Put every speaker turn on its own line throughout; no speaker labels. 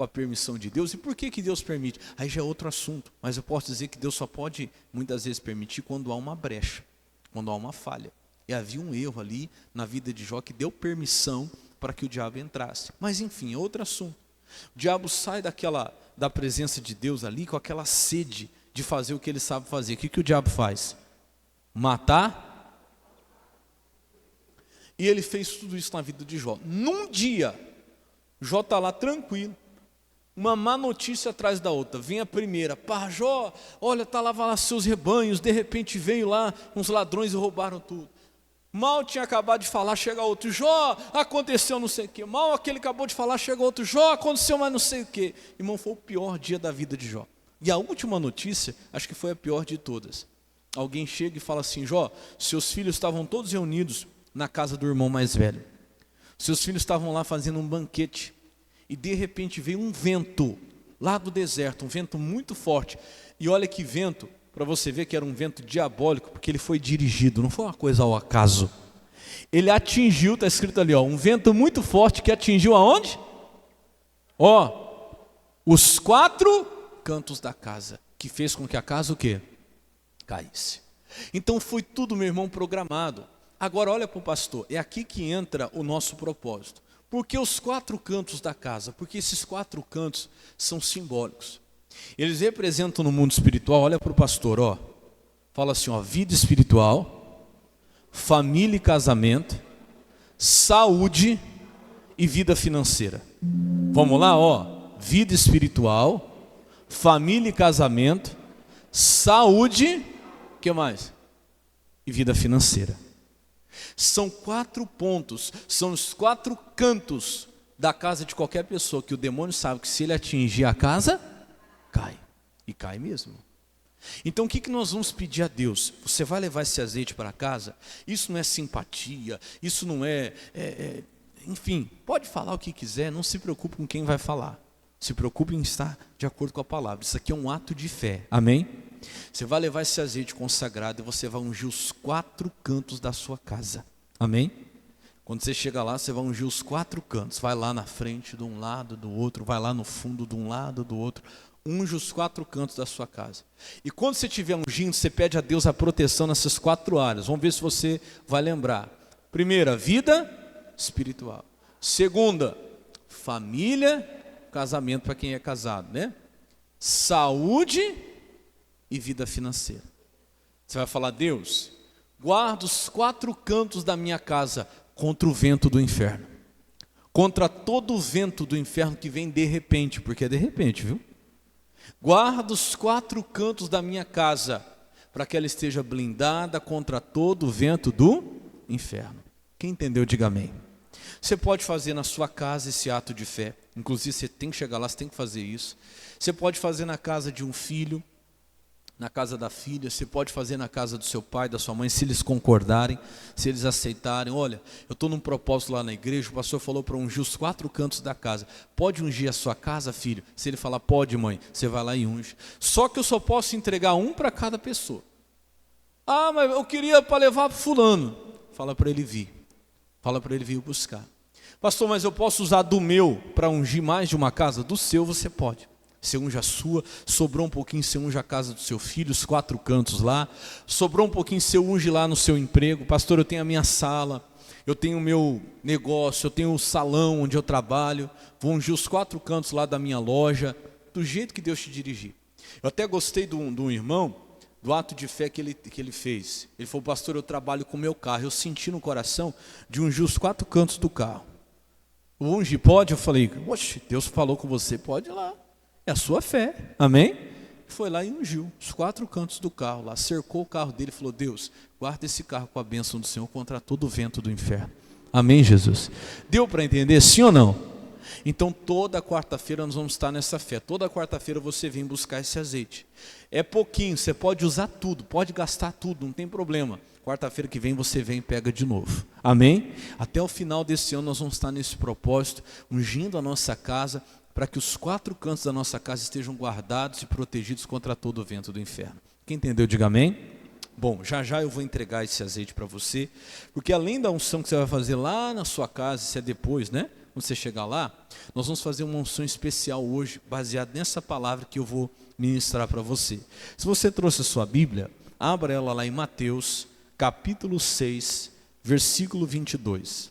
com a permissão de Deus. E por que Deus permite? Aí já é outro assunto, mas eu posso dizer que Deus só pode muitas vezes permitir quando há uma brecha, quando há uma falha. E havia um erro ali na vida de Jó que deu permissão para que o diabo entrasse. Mas enfim, é outro assunto. O diabo sai da presença de Deus ali com aquela sede de fazer o que ele sabe fazer. O que o diabo faz? Matar. E ele fez tudo isso na vida de Jó. Num dia, Jó está lá tranquilo, uma má notícia atrás da outra. Vem a primeira: pá, Jó, olha, tá lá seus rebanhos, de repente veio lá uns ladrões e roubaram tudo. Mal tinha acabado de falar, chega outro: Jó, aconteceu não sei o quê. Mal aquele acabou de falar, chega outro: Jó, aconteceu mais não sei o quê. Irmão, foi o pior dia da vida de Jó. E a última notícia, acho que foi a pior de todas. Alguém chega e fala assim: Jó, seus filhos estavam todos reunidos na casa do irmão mais velho. Seus filhos estavam lá fazendo um banquete. E de repente veio um vento lá do deserto, um vento muito forte. E olha que vento, para você ver que era um vento diabólico, porque ele foi dirigido, não foi uma coisa ao acaso. Ele atingiu, está escrito ali, um vento muito forte que atingiu aonde? Os 4 cantos da casa, que fez com que a casa o quê? Caísse. Então foi tudo, meu irmão, programado. Agora olha para o pastor, é aqui que entra o nosso propósito. Por que os 4 cantos da casa? Porque esses 4 cantos são simbólicos. Eles representam no mundo espiritual, olha para o pastor, fala assim, vida espiritual, família e casamento, saúde e vida financeira. Vamos lá, vida espiritual, família e casamento, saúde, o que mais? E vida financeira. São 4 pontos, são os 4 cantos da casa de qualquer pessoa, que o demônio sabe que se ele atingir a casa, cai. E cai mesmo. Então o que nós vamos pedir a Deus? Você vai levar esse azeite para casa? Isso não é simpatia, isso não enfim, pode falar o que quiser, não se preocupe com quem vai falar. Se preocupe em estar de acordo com a palavra. Isso aqui é um ato de fé, amém? Você vai levar esse azeite consagrado e você vai ungir os 4 cantos da sua casa, amém? Quando você chega lá, você vai ungir os 4 cantos. Vai lá na frente de um lado, do outro, vai lá no fundo de um lado, do outro. Unge os 4 cantos da sua casa. E quando você estiver ungindo, você pede a Deus a proteção nessas 4 áreas. Vamos ver se você vai lembrar. Primeira, vida espiritual. Segunda, família, casamento para quem é casado, né? Saúde e vida financeira. Você vai falar: Deus, guarda os 4 cantos da minha casa contra o vento do inferno. Contra todo o vento do inferno que vem de repente, porque é de repente, viu? Guarda os 4 cantos da minha casa, para que ela esteja blindada contra todo o vento do inferno. Quem entendeu, diga amém. Você pode fazer na sua casa esse ato de fé. Inclusive você tem que chegar lá, você tem que fazer isso. Você pode fazer na casa de um filho, na casa da filha, você pode fazer na casa do seu pai, da sua mãe, se eles concordarem, se eles aceitarem. Olha, eu estou num propósito lá na igreja, o pastor falou para ungir os 4 cantos da casa. Pode ungir a sua casa, filho? Se ele falar: pode, mãe, você vai lá e unge. Só que eu só posso entregar um para cada pessoa. Ah, mas eu queria para levar para fulano. Fala para ele vir. Fala para ele vir buscar. Pastor, mas eu posso usar do meu para ungir mais de uma casa? Do seu você pode. Você unge a sua, sobrou um pouquinho, você unge a casa do seu filho, os 4 cantos lá. Sobrou um pouquinho, você unge lá no seu emprego. Pastor, eu tenho a minha sala, eu tenho o meu negócio, eu tenho o salão onde eu trabalho. Vou ungir os 4 cantos lá da minha loja, do jeito que Deus te dirigir. Eu até gostei de um irmão, do ato de fé que ele fez. Ele falou: pastor, eu trabalho com o meu carro. Eu senti no coração de ungir os 4 cantos do carro. Ungir, pode? Eu falei: oxe, Deus falou com você, pode ir lá. É a sua fé, amém? Foi lá e ungiu os 4 cantos do carro lá, cercou o carro dele e falou: Deus, guarda esse carro com a bênção do Senhor contra todo o vento do inferno. Amém, Jesus? Deu para entender, sim ou não? Então toda quarta-feira nós vamos estar nessa fé. Toda quarta-feira você vem buscar esse azeite. É pouquinho, você pode usar tudo, pode gastar tudo, não tem problema. Quarta-feira que vem você vem e pega de novo, amém? Até o final desse ano nós vamos estar nesse propósito, ungindo a nossa casa, para que os 4 cantos da nossa casa estejam guardados e protegidos contra todo o vento do inferno. Quem entendeu, diga amém. Bom, já eu vou entregar esse azeite para você, porque além da unção que você vai fazer lá na sua casa, isso é depois, né? quando você chegar lá, nós vamos fazer uma unção especial hoje, baseada nessa palavra que eu vou ministrar para você. Se você trouxe a sua Bíblia, abra ela lá em Mateus, capítulo 6, versículo 22.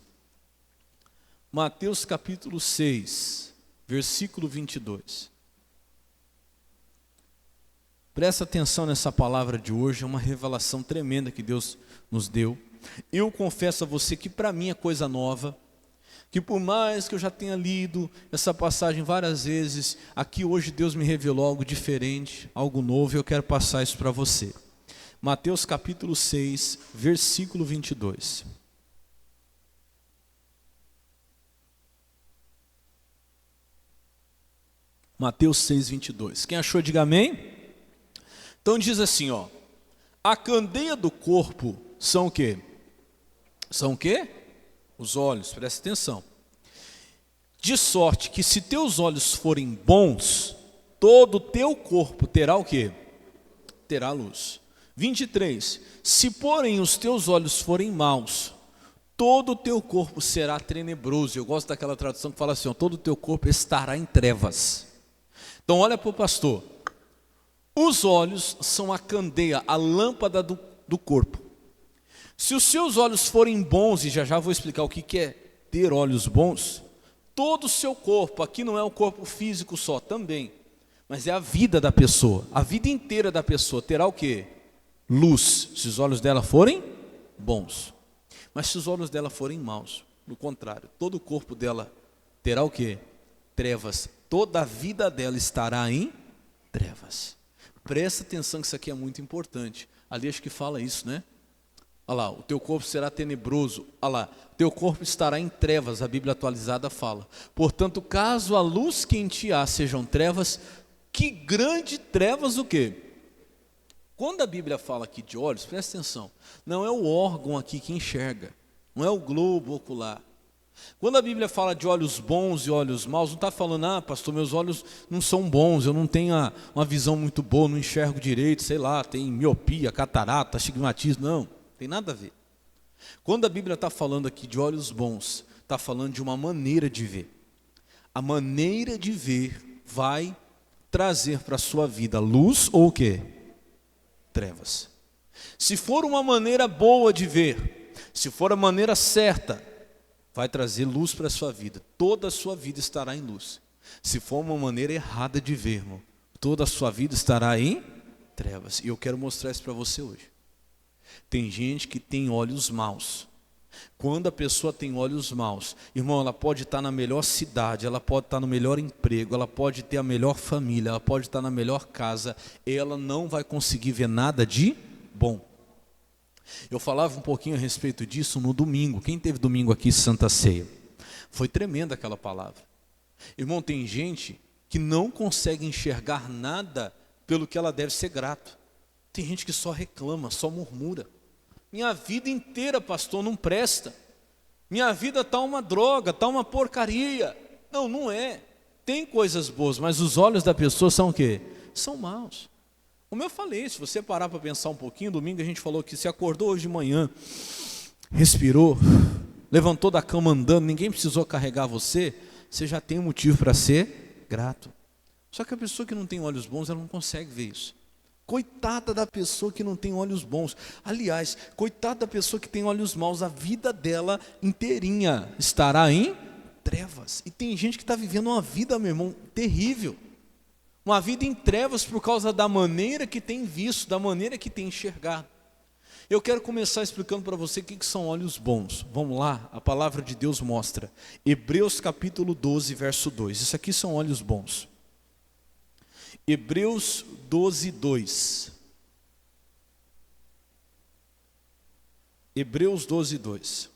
Mateus capítulo 6, versículo 22. Presta atenção nessa palavra de hoje, é uma revelação tremenda que Deus nos deu. Eu confesso a você que para mim é coisa nova, que por mais que eu já tenha lido essa passagem várias vezes, aqui hoje Deus me revelou algo diferente, algo novo, e eu quero passar isso para você. Mateus capítulo 6, versículo 22. Mateus 6, 22. Quem achou, diga amém. Então diz assim, ó: a candeia do corpo são o quê? São o quê? Os olhos, presta atenção. De sorte que se teus olhos forem bons, todo o teu corpo terá o quê? Terá luz. 23. Se porém os teus olhos forem maus, todo o teu corpo será tenebroso. Eu gosto daquela tradução que fala assim, ó, todo o teu corpo estará em trevas. Então olha para o pastor. Os olhos são a candeia, a lâmpada do corpo. Se os seus olhos forem bons, e já vou explicar o que é ter olhos bons, todo o seu corpo, aqui não é o corpo físico só, também, mas é a vida da pessoa, a vida inteira da pessoa terá o quê? Luz, se os olhos dela forem bons. Mas se os olhos dela forem maus, no contrário, todo o corpo dela terá o quê? Trevas, toda a vida dela estará em trevas. Presta atenção que isso aqui é muito importante. Ali acho que fala isso, né? Olha lá, o teu corpo será tenebroso. Olha lá, o teu corpo estará em trevas, a Bíblia atualizada fala. Portanto, caso a luz que em ti há sejam trevas, que grande trevas o quê? Quando a Bíblia fala aqui de olhos, presta atenção, não é o órgão aqui que enxerga, não é o globo ocular. Quando a Bíblia fala de olhos bons e olhos maus, não está falando, pastor, meus olhos não são bons, eu não tenho uma visão muito boa, não enxergo direito, sei lá, tem miopia, catarata, astigmatismo, não. Tem nada a ver. Quando a Bíblia está falando aqui de olhos bons, está falando de uma maneira de ver. A maneira de ver vai trazer para a sua vida luz ou o quê? Trevas. Se for uma maneira boa de ver, se for a maneira certa, vai trazer luz para a sua vida. Toda a sua vida estará em luz. Se for uma maneira errada de ver, irmão, toda a sua vida estará em trevas. E eu quero mostrar isso para você hoje. Tem gente que tem olhos maus. Quando a pessoa tem olhos maus, irmão, ela pode estar na melhor cidade, ela pode estar no melhor emprego, ela pode ter a melhor família, ela pode estar na melhor casa, ela não vai conseguir ver nada de bom. Eu falava um pouquinho a respeito disso no domingo. Quem teve domingo aqui, Santa Ceia? Foi tremenda aquela palavra. Irmão, tem gente que não consegue enxergar nada pelo que ela deve ser grato. Tem gente que só reclama, só murmura. Minha vida inteira, pastor, não presta. Minha vida está uma droga, está uma porcaria. Não, não é. Tem coisas boas, mas os olhos da pessoa são o quê? São maus. Como eu falei, se você parar para pensar um pouquinho, domingo a gente falou que se acordou hoje de manhã, respirou, levantou da cama andando, ninguém precisou carregar você, você já tem um motivo para ser grato. Só que a pessoa que não tem olhos bons, ela não consegue ver isso. Coitada da pessoa que não tem olhos bons. Aliás, coitada da pessoa que tem olhos maus, a vida dela inteirinha estará em trevas. E tem gente que está vivendo uma vida, meu irmão, terrível. Uma vida em trevas por causa da maneira que tem visto, da maneira que tem enxergado. Eu quero começar explicando para você o que são olhos bons. Vamos lá, a palavra de Deus mostra. Hebreus capítulo 12, verso 2. Isso aqui são olhos bons. Hebreus 12, 2. Hebreus 12, 2.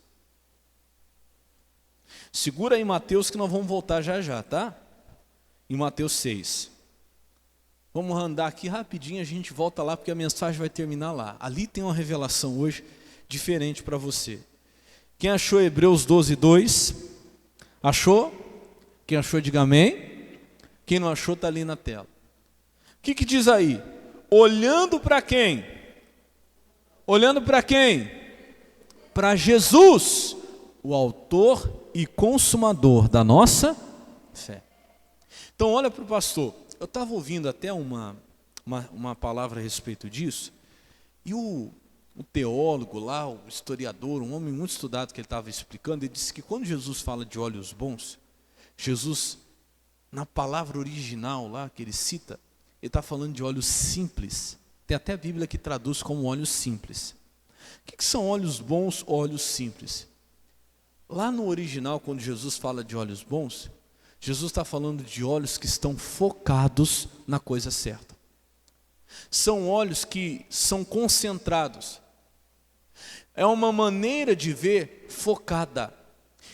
Segura aí Mateus que nós vamos voltar já, tá? Em Mateus 6. Vamos andar aqui rapidinho, a gente volta lá porque a mensagem vai terminar lá. Ali tem uma revelação hoje diferente para você. Quem achou Hebreus 12, 2? Achou? Quem achou, diga amém. Quem não achou, está ali na tela. O que diz aí? Olhando para quem? Olhando para quem? Para Jesus, o autor e consumador da nossa fé. Então olha para o pastor, eu estava ouvindo até uma palavra a respeito disso, e o teólogo lá, o historiador, um homem muito estudado que ele estava explicando, ele disse que quando Jesus fala de olhos bons, Jesus, na palavra original lá que ele cita, ele está falando de olhos simples. Tem até a Bíblia que traduz como olhos simples. O que são olhos bons ou olhos simples? Lá no original, quando Jesus fala de olhos bons, Jesus está falando de olhos que estão focados na coisa certa. São olhos que são concentrados. É uma maneira de ver focada.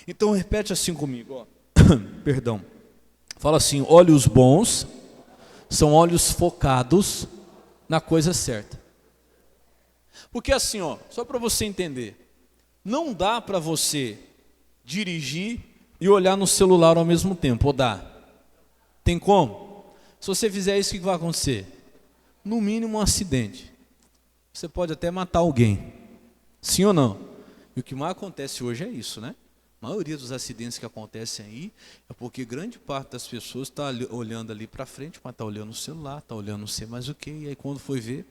Então repete assim comigo, ó. Perdão. Fala assim, olhos bons são olhos focados na coisa certa. Porque assim, ó, só para você entender, não dá para você dirigir e olhar no celular ao mesmo tempo, ou dá? Tem como? Se você fizer isso, o que vai acontecer? No mínimo um acidente. Você pode até matar alguém. Sim ou não? E o que mais acontece hoje é isso, né? A maioria dos acidentes que acontecem aí é porque grande parte das pessoas está olhando ali para frente, mas está olhando no celular, está olhando não sei mais o que, e aí quando foi ver,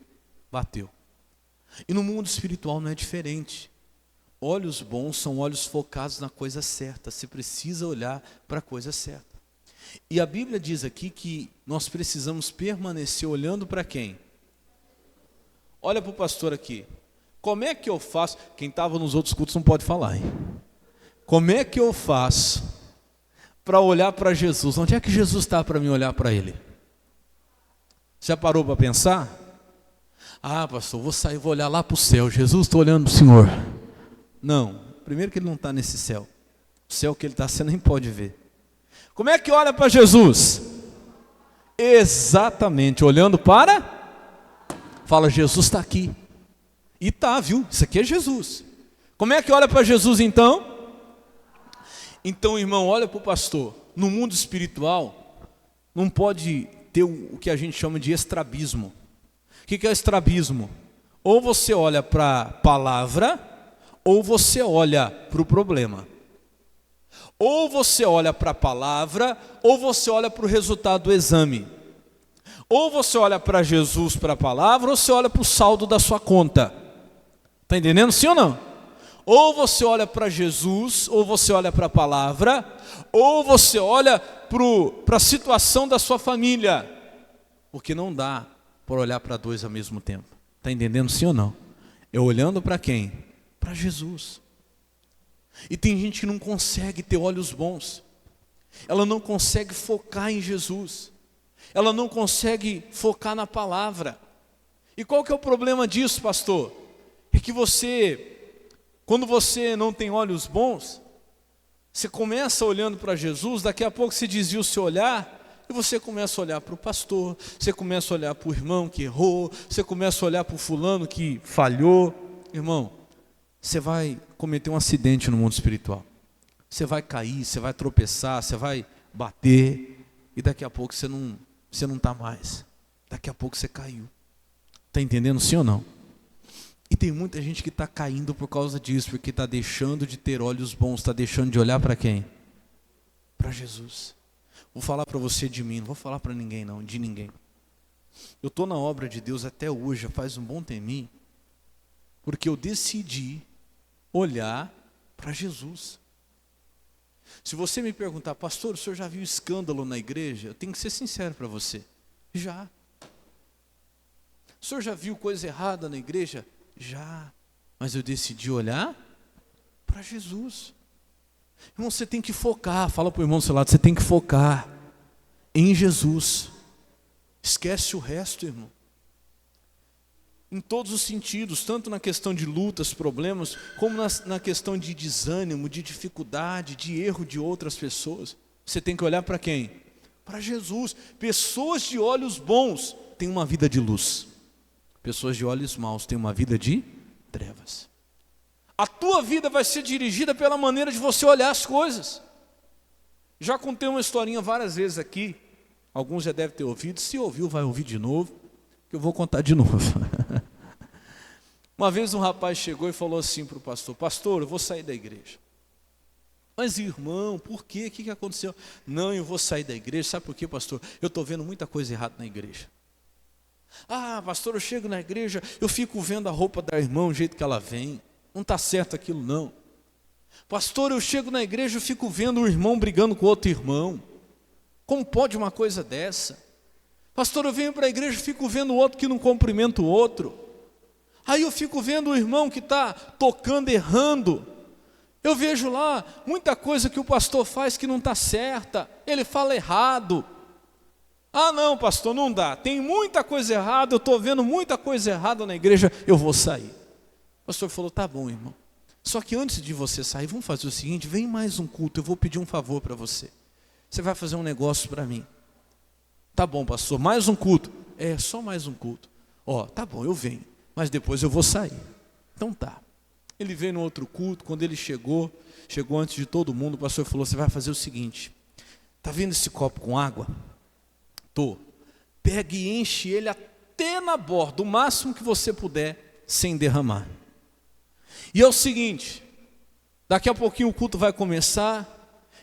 bateu. E no mundo espiritual não é diferente. Olhos bons são olhos focados na coisa certa. Você precisa olhar para a coisa certa. E a Bíblia diz aqui que nós precisamos permanecer olhando para quem? Olha para o pastor aqui. Como é que eu faço? Quem estava nos outros cultos não pode falar, hein? Como é que eu faço para olhar para Jesus? Onde é que Jesus está para mim olhar para Ele? Já parou para pensar? Ah, pastor, vou sair, vou olhar lá para o céu. Jesus, estou olhando para o Senhor. Não, primeiro que Ele não está nesse céu. O céu que Ele está, você nem pode ver. Como é que olha para Jesus? Exatamente, olhando para... Fala, Jesus está aqui. E tá, viu? Isso aqui é Jesus. Como é que olha para Jesus então? Então, irmão, olha para o pastor. No mundo espiritual, não pode ter o que a gente chama de estrabismo. O que é estrabismo? Ou você olha para a palavra, ou você olha para o problema. Ou você olha para a palavra, ou você olha para o resultado do exame. Ou você olha para Jesus, para a palavra, ou você olha para o saldo da sua conta. Está entendendo, sim ou não? Ou você olha para Jesus, ou você olha para a palavra, ou você olha para a situação da sua família. Porque não dá para olhar para dois ao mesmo tempo. Está entendendo, sim ou não? É olhando para quem? Para Jesus. E tem gente que não consegue ter olhos bons. Ela não consegue focar em Jesus. Ela não consegue focar na palavra. E qual que é o problema disso, pastor? É que quando você não tem olhos bons, você começa olhando para Jesus, daqui a pouco você desvia o seu olhar, e você começa a olhar para o pastor, você começa a olhar para o irmão que errou, você começa a olhar para o fulano que falhou. Irmão, você vai cometer um acidente no mundo espiritual. Você vai cair, você vai tropeçar, você vai bater, e daqui a pouco você não está mais. Daqui a pouco você caiu. Está entendendo, sim ou não? E tem muita gente que está caindo por causa disso, porque está deixando de ter olhos bons, está deixando de olhar para quem? Para Jesus. Vou falar para você de mim, não vou falar para ninguém não, de ninguém. Eu estou na obra de Deus até hoje, já faz um bom tempinho, porque eu decidi olhar para Jesus. Se você me perguntar, pastor, o senhor já viu escândalo na igreja? Eu tenho que ser sincero para você. Já. O senhor já viu coisa errada na igreja? Já. Mas eu decidi olhar para Jesus. Irmão, você tem que focar. Fala para o irmão do seu lado, você tem que focar em Jesus. Esquece o resto, irmão. Em todos os sentidos, tanto na questão de lutas, problemas, como na questão de desânimo, de dificuldade, de erro de outras pessoas. Você tem que olhar para quem? Para Jesus. Pessoas de olhos bons têm uma vida de luz. Pessoas de olhos maus têm uma vida de trevas. A tua vida vai ser dirigida pela maneira de você olhar as coisas. Já contei uma historinha várias vezes aqui. Alguns já devem ter ouvido. Se ouviu, vai ouvir de novo, que eu vou contar de novo. Uma vez um rapaz chegou e falou assim para o pastor: pastor, eu vou sair da igreja. Mas irmão, por quê? O que aconteceu? Não, eu vou sair da igreja. Sabe por quê, pastor? Eu estou vendo muita coisa errada na igreja. Ah, pastor, eu chego na igreja, eu fico vendo a roupa da irmã, o jeito que ela vem. Não está certo aquilo não. Pastor, eu chego na igreja, eu fico vendo o irmão brigando com outro irmão. Como pode uma coisa dessa? Pastor, eu venho para a igreja e fico vendo o outro que não cumprimenta o outro. Aí eu fico vendo o irmão que está tocando errando. Eu vejo lá muita coisa que o pastor faz que não está certa. Ele fala errado. Ah não, pastor, não dá. Tem muita coisa errada, eu estou vendo muita coisa errada na igreja, eu vou sair. O pastor falou, tá bom, irmão. Só que antes de você sair, vamos fazer o seguinte, vem mais um culto, eu vou pedir um favor para você. Você vai fazer um negócio para mim. Tá bom, pastor, mais um culto. É, só mais um culto. Ó, tá bom, eu venho, mas depois eu vou sair. Então tá. Ele veio no outro culto, quando ele chegou antes de todo mundo, o pastor falou, você vai fazer o seguinte, tá vendo esse copo com água? Tô. Pega e enche ele até na borda, o máximo que você puder, sem derramar. E é o seguinte, daqui a pouquinho o culto vai começar,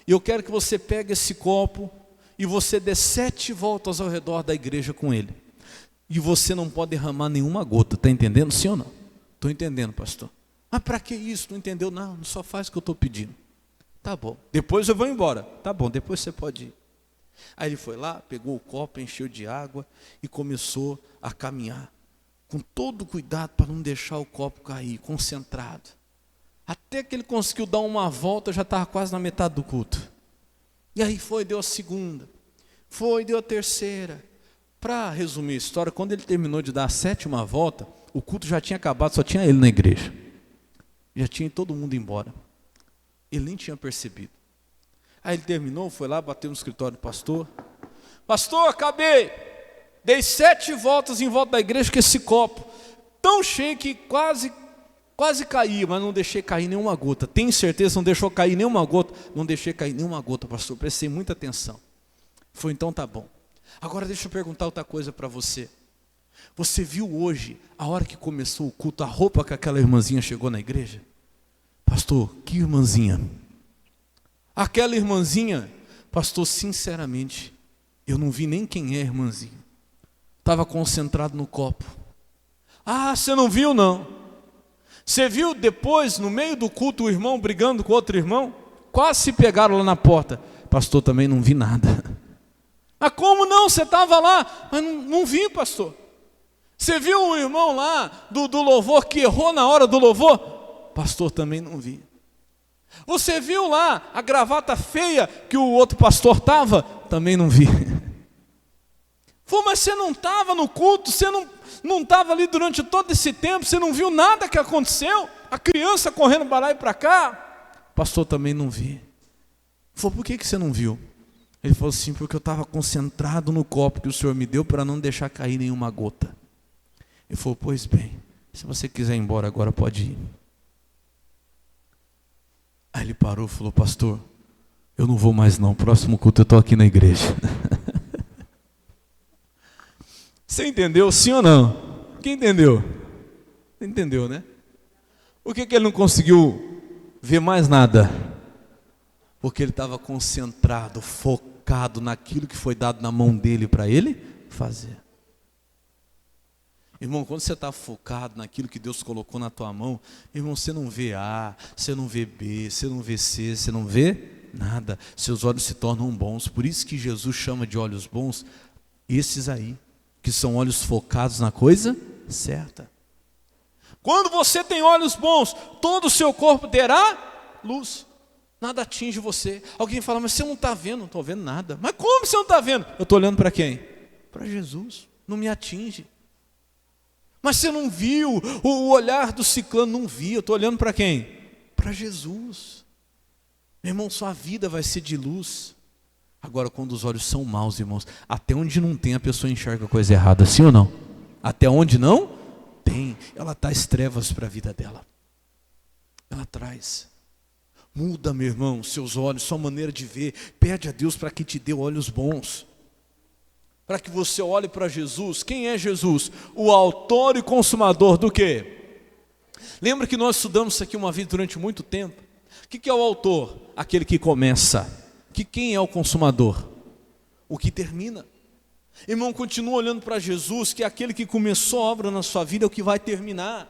e eu quero que você pegue esse copo, e você dê 7 voltas ao redor da igreja com ele. E você não pode derramar nenhuma gota, está entendendo? Sim ou não? Estou entendendo, pastor. Mas para que isso? Não entendeu? Não, só faz o que eu estou pedindo. Tá bom, depois eu vou embora. Tá bom, depois você pode ir. Aí ele foi lá, pegou o copo, encheu de água e começou a caminhar. Com todo cuidado para não deixar o copo cair, concentrado. Até que ele conseguiu dar uma volta, já estava quase na metade do culto. E aí deu a segunda, deu a terceira. Para resumir a história, quando ele terminou de dar a 7ª volta, o culto já tinha acabado, só tinha ele na igreja. Já tinha todo mundo embora. Ele nem tinha percebido. Aí ele terminou, foi lá, bateu no escritório do pastor. Pastor, acabei. Dei 7 voltas em volta da igreja com esse copo. Tão cheio que quase caía, mas não deixei cair nenhuma gota. Tem certeza, não deixou cair nenhuma gota? Não deixei cair nenhuma gota, pastor. Prestei muita atenção. Foi, então tá bom. Agora deixa eu perguntar outra coisa para você. Você viu hoje, a hora que começou o culto, a roupa que aquela irmãzinha chegou na igreja? Pastor, que irmãzinha? Aquela irmãzinha, pastor, sinceramente, eu não vi nem quem é a irmãzinha. Estava concentrado no copo. Ah, você não viu não? Você viu depois, no meio do culto, o irmão brigando com outro irmão? Quase se pegaram lá na porta. Pastor, também não vi nada. Mas como não? Você estava lá. Mas não vi, pastor. Você viu o irmão lá do louvor que errou na hora do louvor? Pastor, também não vi. Você viu lá a gravata feia que o outro pastor estava? Também não vi. Pô, mas você não estava no culto, você não estava ali durante todo esse tempo, você não viu nada que aconteceu? A criança correndo para lá e para cá? Pastor, também não vi. Falou, por que você não viu? Ele falou assim, porque eu estava concentrado no copo que o Senhor me deu para não deixar cair nenhuma gota. Ele falou, pois bem, se você quiser ir embora agora, pode ir. Aí ele parou e falou, pastor, eu não vou mais não, próximo culto eu estou aqui na igreja. Você entendeu, sim ou não? Quem entendeu? Entendeu, né? Por que ele não conseguiu ver mais nada? Porque ele estava concentrado, focado naquilo que foi dado na mão dele para ele fazer. Irmão, quando você está focado naquilo que Deus colocou na tua mão, irmão, você não vê A, você não vê B, você não vê C, você não vê nada. Seus olhos se tornam bons. Por isso que Jesus chama de olhos bons esses aí, que são olhos focados na coisa certa. Quando você tem olhos bons, todo o seu corpo terá luz. Nada atinge você. Alguém fala, mas você não está vendo? Não estou vendo nada. Mas como você não está vendo? Eu estou olhando para quem? Para Jesus. Não me atinge. Mas você não viu o olhar do ciclano? Não vi. Eu estou olhando para quem? Para Jesus. Meu irmão, sua vida vai ser de luz. Agora, quando os olhos são maus, irmãos, até onde não tem, a pessoa enxerga coisa errada, sim ou não? Até onde não tem, ela traz trevas para a vida dela. Ela traz. Muda, meu irmão, seus olhos, sua maneira de ver. Pede a Deus para que te dê olhos bons. Para que você olhe para Jesus. Quem é Jesus? O autor e consumador do quê? Lembra que nós estudamos isso aqui uma vez durante muito tempo? O que é o autor? Aquele que começa. Quem é o consumador? O que termina. Irmão, continua olhando para Jesus, que é aquele que começou a obra na sua vida, é o que vai terminar.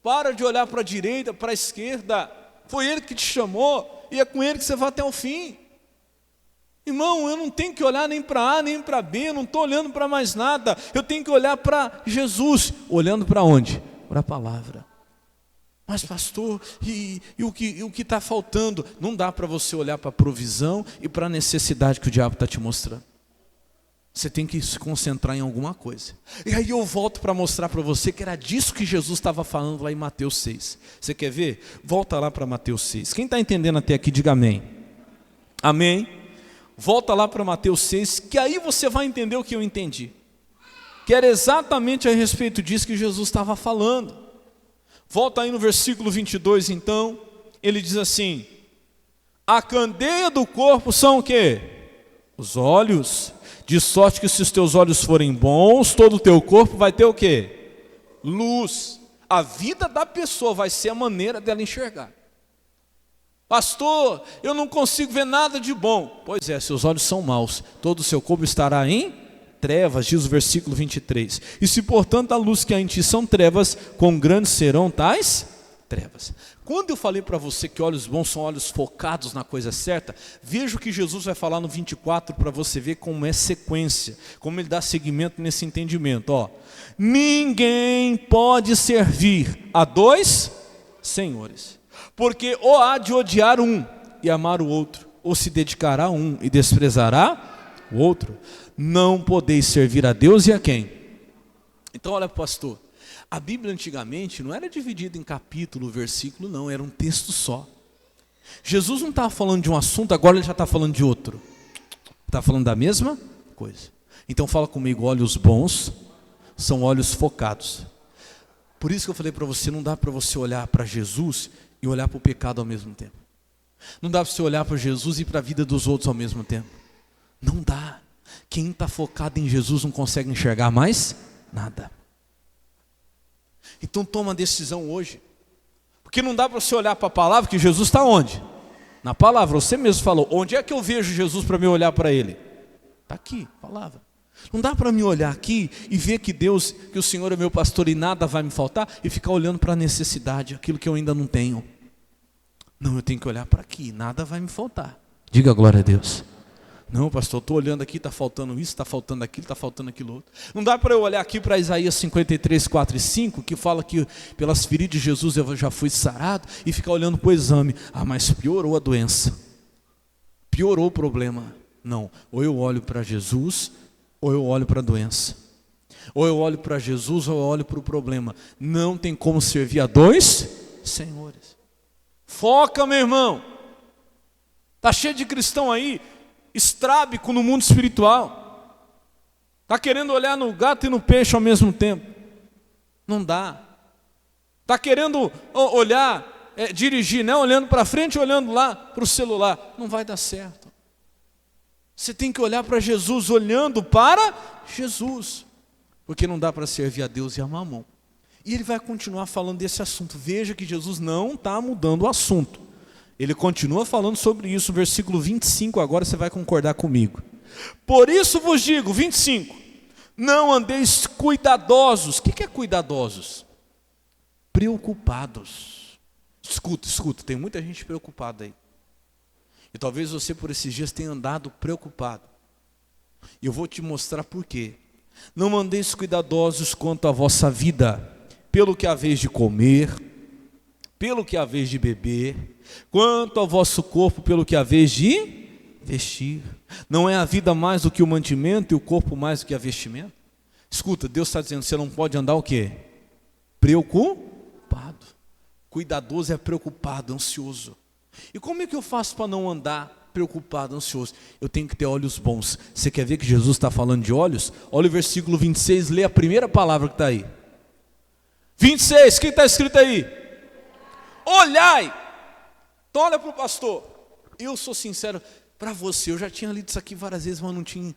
Para de olhar para a direita, para a esquerda. Foi Ele que te chamou, e é com Ele que você vai até o fim. Irmão, eu não tenho que olhar nem para A, nem para B, eu não estou olhando para mais nada. Eu tenho que olhar para Jesus. Olhando para onde? Para a palavra. Mas pastor, e o que está faltando? Não dá para você olhar para a provisão e para a necessidade que o diabo está te mostrando. Você tem que se concentrar em alguma coisa. E aí eu volto para mostrar para você que era disso que Jesus estava falando lá em Mateus 6. Você quer ver? Volta lá para Mateus 6. Quem está entendendo até aqui, diga amém. Amém. Volta lá para Mateus 6, que aí você vai entender o que eu entendi. Que era exatamente a respeito disso que Jesus estava falando. Volta aí no versículo 22, então. Ele diz assim: a candeia do corpo são o quê? Os olhos. De sorte que se os teus olhos forem bons, todo o teu corpo vai ter o quê? Luz. A vida da pessoa vai ser a maneira dela enxergar. Pastor, eu não consigo ver nada de bom. Pois é, seus olhos são maus. Todo o seu corpo estará em trevas, diz o versículo 23. E se portanto a luz que há em ti são trevas, quão grandes serão tais trevas. Quando eu falei para você que olhos bons são olhos focados na coisa certa, veja o que Jesus vai falar no 24 para você ver como é sequência, como ele dá seguimento nesse entendimento. Ó, ninguém pode servir a dois senhores, porque ou há de odiar um e amar o outro, ou se dedicará a um e desprezará o outro. Não podeis servir a Deus e a quem? Então olha, pastor, a Bíblia antigamente não era dividida em capítulo, versículo, não, era um texto só. Jesus não estava falando de um assunto, agora ele já está falando de outro. Está falando da mesma coisa. Então fala comigo, olhos bons são olhos focados. Por isso que eu falei para você, não dá para você olhar para Jesus e olhar para o pecado ao mesmo tempo. Não dá para você olhar para Jesus e para a vida dos outros ao mesmo tempo. Não dá. Quem está focado em Jesus não consegue enxergar mais nada. Então toma uma decisão hoje. Porque não dá para você olhar para a palavra, que Jesus está onde? Na palavra, você mesmo falou. Onde é que eu vejo Jesus para me olhar para Ele? Está aqui, palavra. Não dá para me olhar aqui e ver que Deus, que o Senhor é meu pastor e nada vai me faltar, e ficar olhando para a necessidade, aquilo que eu ainda não tenho. Não, eu tenho que olhar para aqui, nada vai me faltar. Diga glória a Deus. Não, pastor, estou olhando aqui, está faltando isso, está faltando aquilo, está faltando aquilo outro. Não dá para eu olhar aqui para Isaías 53, 4 e 5, que fala que pelas feridas de Jesus eu já fui sarado, e ficar olhando para o exame. Ah, mas piorou a doença, piorou o problema. Não, ou eu olho para Jesus, ou eu olho para a doença. Ou eu olho para Jesus, ou eu olho para o problema. Não tem como servir a dois senhores. Foca, meu irmão. Está cheio de cristão aí, estrábico no mundo espiritual. Está querendo olhar no gato e no peixe ao mesmo tempo. Não dá. Está querendo olhar, dirigir, né? Olhando para frente e olhando lá para o celular. Não vai dar certo. Você tem que olhar para Jesus, olhando para Jesus. Porque não dá para servir a Deus e a Mamon. E ele vai continuar falando desse assunto. Veja que Jesus não está mudando o assunto. Ele continua falando sobre isso, versículo 25, agora você vai concordar comigo. Por isso vos digo, 25, não andeis cuidadosos. O que é cuidadosos? Preocupados. Escuta, tem muita gente preocupada aí. E talvez você por esses dias tenha andado preocupado. E eu vou te mostrar por quê. Não andeis cuidadosos quanto à vossa vida, pelo que haveis de comer, pelo que haveis de beber, quanto ao vosso corpo, pelo que haveis de vestir. Não é a vida mais do que o mantimento e o corpo mais do que a vestimenta? Escuta, Deus está dizendo, você não pode andar o quê? Preocupado. Cuidadoso é preocupado, ansioso. E como é que eu faço para não andar preocupado, ansioso? Eu tenho que ter olhos bons. Você quer ver que Jesus está falando de olhos? Olha o versículo 26, lê a primeira palavra que está aí. 26, o que está escrito aí? Olhai. Então olha para o pastor. Eu sou sincero para você, eu já tinha lido isso aqui várias vezes, mas não tinha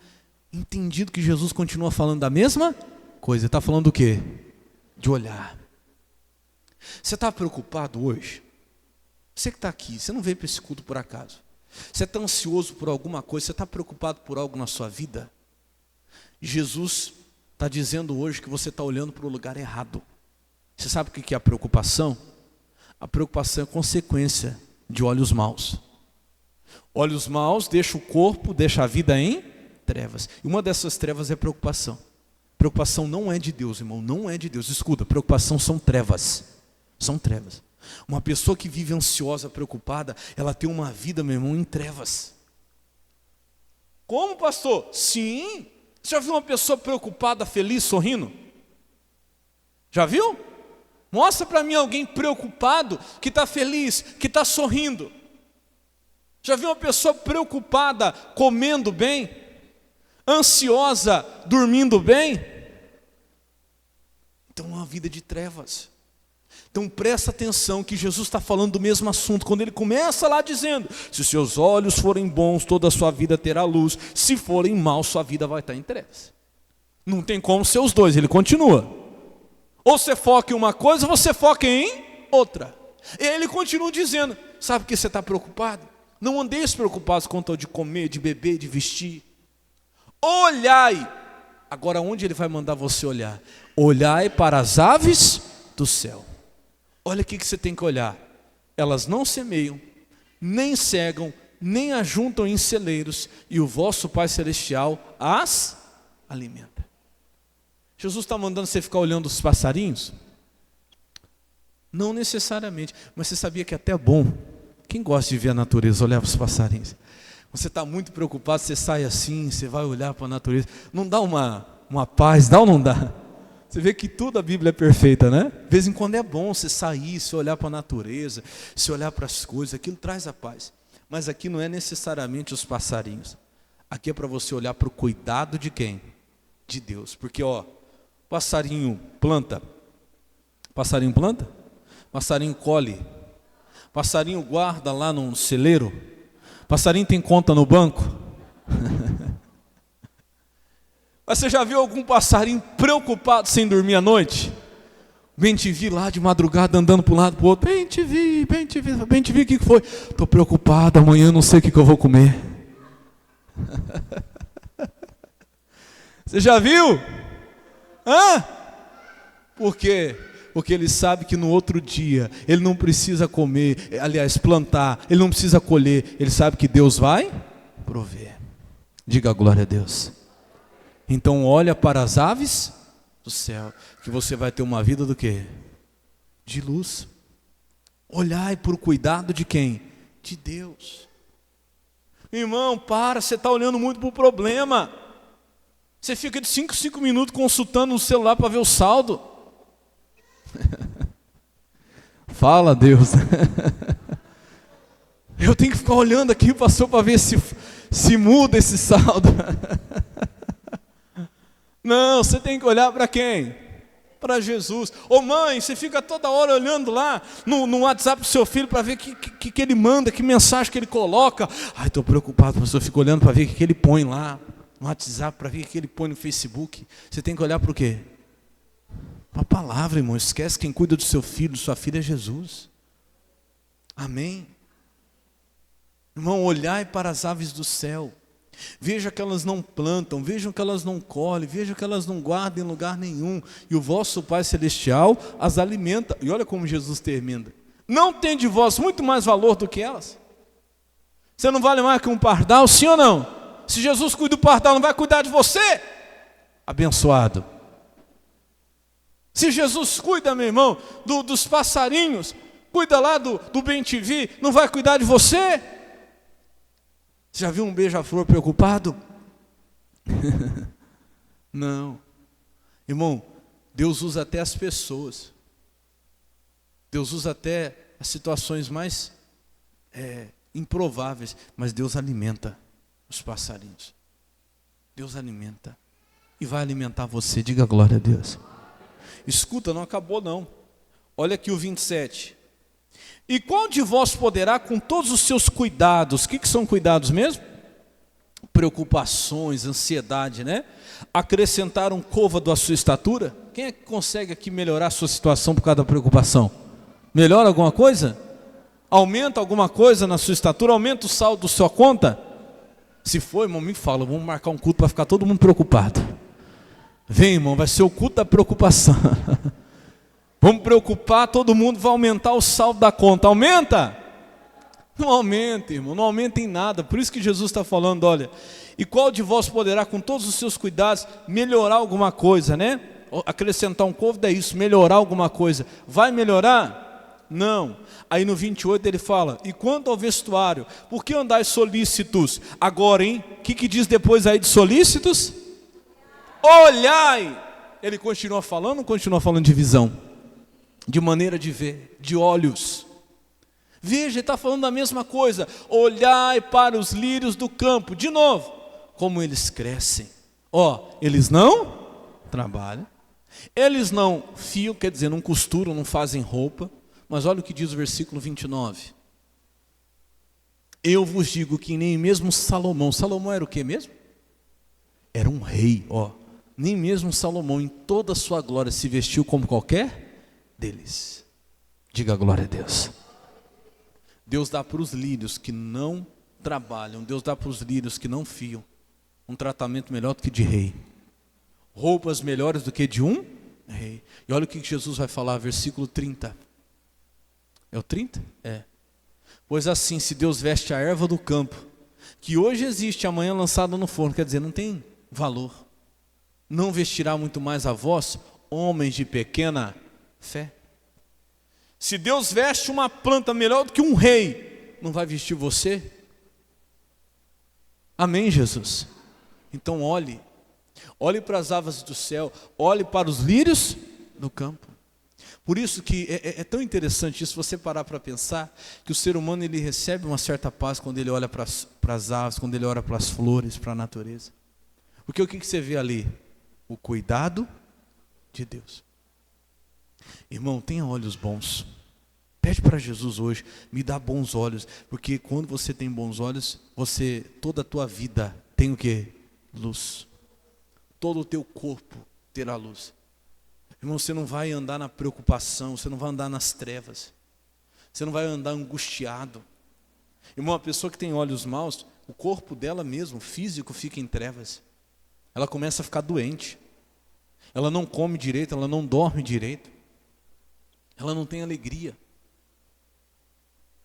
entendido que Jesus continua falando da mesma coisa. Ele está falando do quê? De olhar. Você está preocupado hoje? Você que está aqui, você não veio para esse culto por acaso. Você está ansioso por alguma coisa, você está preocupado por algo na sua vida. Jesus está dizendo hoje que você está olhando para o lugar errado. Você sabe o que é a preocupação? A preocupação é consequência de olhos maus. Olhos maus deixa o corpo, deixa a vida em trevas. E uma dessas trevas é preocupação. Preocupação não é de Deus, irmão, não é de Deus. Escuta, preocupação são trevas. São trevas. Uma pessoa que vive ansiosa, preocupada, ela tem uma vida, meu irmão, em trevas. Como, pastor? Sim. Você já viu uma pessoa preocupada, feliz, sorrindo? Já viu? Mostra para mim alguém preocupado, que está feliz, que está sorrindo. Já viu uma pessoa preocupada, comendo bem? Ansiosa, dormindo bem? Então é uma vida de trevas. Então presta atenção que Jesus está falando do mesmo assunto, quando ele começa lá dizendo, se os seus olhos forem bons, toda a sua vida terá luz, se forem maus, sua vida vai estar em trevas. Não tem como ser os dois, ele continua. Ou você foca em uma coisa, ou você foca em outra. E ele continua dizendo, sabe por que você está preocupado? Não andeis preocupados quanto ao de comer, de beber, de vestir. Olhai. Agora onde ele vai mandar você olhar? Olhai para as aves do céu. Olha o que você tem que olhar. Elas não semeiam, nem cegam, nem ajuntam em celeiros, e o vosso Pai Celestial as alimenta. Jesus está mandando você ficar olhando os passarinhos? Não necessariamente, mas você sabia que é até bom. Quem gosta de ver a natureza, olhar para os passarinhos? Você está muito preocupado, você sai assim, você vai olhar para a natureza. Não dá uma paz, dá ou não dá? Você vê que tudo a Bíblia é perfeita, né? De vez em quando é bom você sair, se olhar para a natureza, se olhar para as coisas, aquilo traz a paz. Mas aqui não é necessariamente os passarinhos. Aqui é para você olhar para o cuidado de quem? De Deus. Porque, passarinho planta, passarinho colhe, passarinho guarda lá num celeiro, passarinho tem conta no banco. Mas você já viu algum passarinho preocupado sem dormir à noite? Bem te vi lá de madrugada andando para um lado para o outro. Bem te vi, o que foi? Estou preocupado, amanhã não sei o que eu vou comer. Você já viu? Por quê? Porque ele sabe que no outro dia ele não precisa comer, aliás, plantar, ele não precisa colher, ele sabe que Deus vai prover. Diga glória a Deus. Então olha para as aves do céu, que você vai ter uma vida do quê? De luz. Olhai por cuidado de quem? De Deus. Irmão, você está olhando muito para o problema. Você fica de 5 minutos consultando no celular para ver o saldo. Fala, Deus. Eu tenho que ficar olhando aqui, pastor, para ver se muda esse saldo. Não, você tem que olhar para quem? Para Jesus. Mãe, você fica toda hora olhando lá no WhatsApp do seu filho para ver o que ele manda, que mensagem que ele coloca. Estou preocupado, pastor, eu fico olhando para ver o que ele põe lá no WhatsApp, para ver o que ele põe no Facebook. Você tem que olhar para o quê? Uma palavra, irmão. Esquece, quem cuida do seu filho, de sua filha é Jesus. Amém? Irmão, olhai para as aves do céu. Veja que elas não plantam, vejam que elas não colhem, vejam que elas não guardam em lugar nenhum. E o vosso Pai Celestial as alimenta. E olha como Jesus termina. Não tem de vós muito mais valor do que elas? Você não vale mais que um pardal, sim ou não? Se Jesus cuida do pardal, não vai cuidar de você? Abençoado. Se Jesus cuida, meu irmão, dos passarinhos, cuida lá do bem-te-vi, não vai cuidar de você? Você já viu um beija-flor preocupado? Não. Irmão, Deus usa até as pessoas. Deus usa até as situações mais improváveis, mas Deus alimenta os passarinhos. Deus alimenta. E vai alimentar você, diga glória a Deus. Escuta, não acabou não. Olha aqui o 27. E qual de vós poderá, com todos os seus cuidados, o que são cuidados mesmo? Preocupações, ansiedade, né? Acrescentar um côvado à sua estatura? Quem é que consegue aqui melhorar a sua situação por causa da preocupação? Melhora alguma coisa? Aumenta alguma coisa na sua estatura? Aumenta o saldo da sua conta? Se for, irmão, me fala, vamos marcar um culto para ficar todo mundo preocupado. Vem, irmão, vai ser o culto da preocupação. Vamos preocupar, todo mundo vai aumentar o saldo da conta. Aumenta? Não aumenta, irmão, não aumenta em nada. Por isso que Jesus está falando, olha, e qual de vós poderá com todos os seus cuidados melhorar alguma coisa, né? Acrescentar um côvado é isso, melhorar alguma coisa. Vai melhorar? Não. Aí no 28 ele fala, e quanto ao vestuário, por que andais solícitos? Agora, hein? O que diz depois aí de solícitos? Olhai! Ele continua falando de visão, de maneira de ver, de olhos. Veja, ele está falando a mesma coisa. Olhai para os lírios do campo. De novo, como eles crescem. Eles não trabalham, eles não fiam, quer dizer, não costuram, não fazem roupa. Mas olha o que diz o versículo 29. Eu vos digo que nem mesmo Salomão era o que mesmo? Era um rei, nem mesmo Salomão em toda a sua glória se vestiu como qualquer deles. Diga glória a Deus. Deus dá para os lírios que não trabalham, Deus dá para os lírios que não fiam, um tratamento melhor do que de rei, roupas melhores do que de um rei. E olha o que Jesus vai falar, versículo 30. É o 30? É. Pois assim, se Deus veste a erva do campo, que hoje existe, amanhã lançada no forno, quer dizer, não tem valor, não vestirá muito mais a vós, homens de pequena fé? Se Deus veste uma planta melhor do que um rei, não vai vestir você? Amém, Jesus? Então olhe para as aves do céu, olhe para os lírios do campo. Por isso que é tão interessante isso, você parar para pensar, que o ser humano ele recebe uma certa paz quando ele olha para as aves, quando ele olha para as flores, para a natureza. Porque o que você vê ali? O cuidado de Deus. Irmão, tenha olhos bons. Pede para Jesus hoje, me dá bons olhos, porque quando você tem bons olhos, toda a tua vida tem o quê? Luz. Todo o teu corpo terá luz. Irmão, você não vai andar na preocupação, você não vai andar nas trevas, você não vai andar angustiado. Irmão, a pessoa que tem olhos maus, o corpo dela mesmo, o físico, fica em trevas. Ela começa a ficar doente. Ela não come direito, ela não dorme direito. Ela não tem alegria.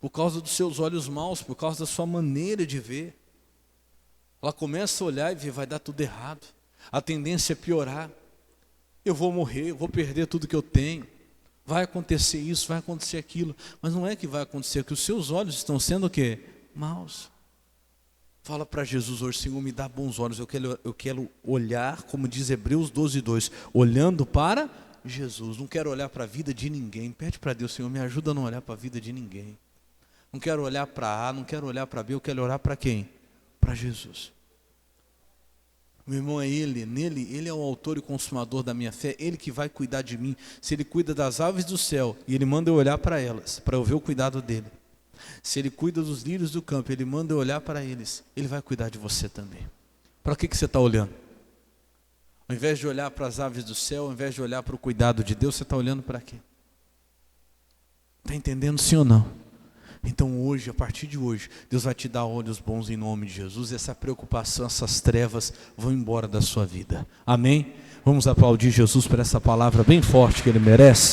Por causa dos seus olhos maus, por causa da sua maneira de ver. Ela começa a olhar e ver, vai dar tudo errado. A tendência é piorar. Eu vou morrer, eu vou perder tudo que eu tenho. Vai acontecer isso, vai acontecer aquilo. Mas não é que vai acontecer, é que os seus olhos estão sendo o quê? Maus. Fala para Jesus hoje, Senhor, me dá bons olhos. Eu quero olhar, como diz Hebreus 12:2, olhando para Jesus. Não quero olhar para a vida de ninguém. Pede para Deus, Senhor, me ajuda a não olhar para a vida de ninguém. Não quero olhar para A, não quero olhar para B, eu quero olhar para quem? Para Jesus. Meu irmão, é Ele é o autor e consumador da minha fé, Ele que vai cuidar de mim. Se Ele cuida das aves do céu, e Ele manda eu olhar para elas, para eu ver o cuidado dEle. Se Ele cuida dos lírios do campo, Ele manda eu olhar para eles, Ele vai cuidar de você também. Para que você está olhando? Ao invés de olhar para as aves do céu, ao invés de olhar para o cuidado de Deus, você está olhando para quê? Está entendendo sim ou não? Então hoje, a partir de hoje, Deus vai te dar olhos bons em nome de Jesus. E essa preocupação, essas trevas vão embora da sua vida. Amém? Vamos aplaudir Jesus por essa palavra bem forte que Ele merece.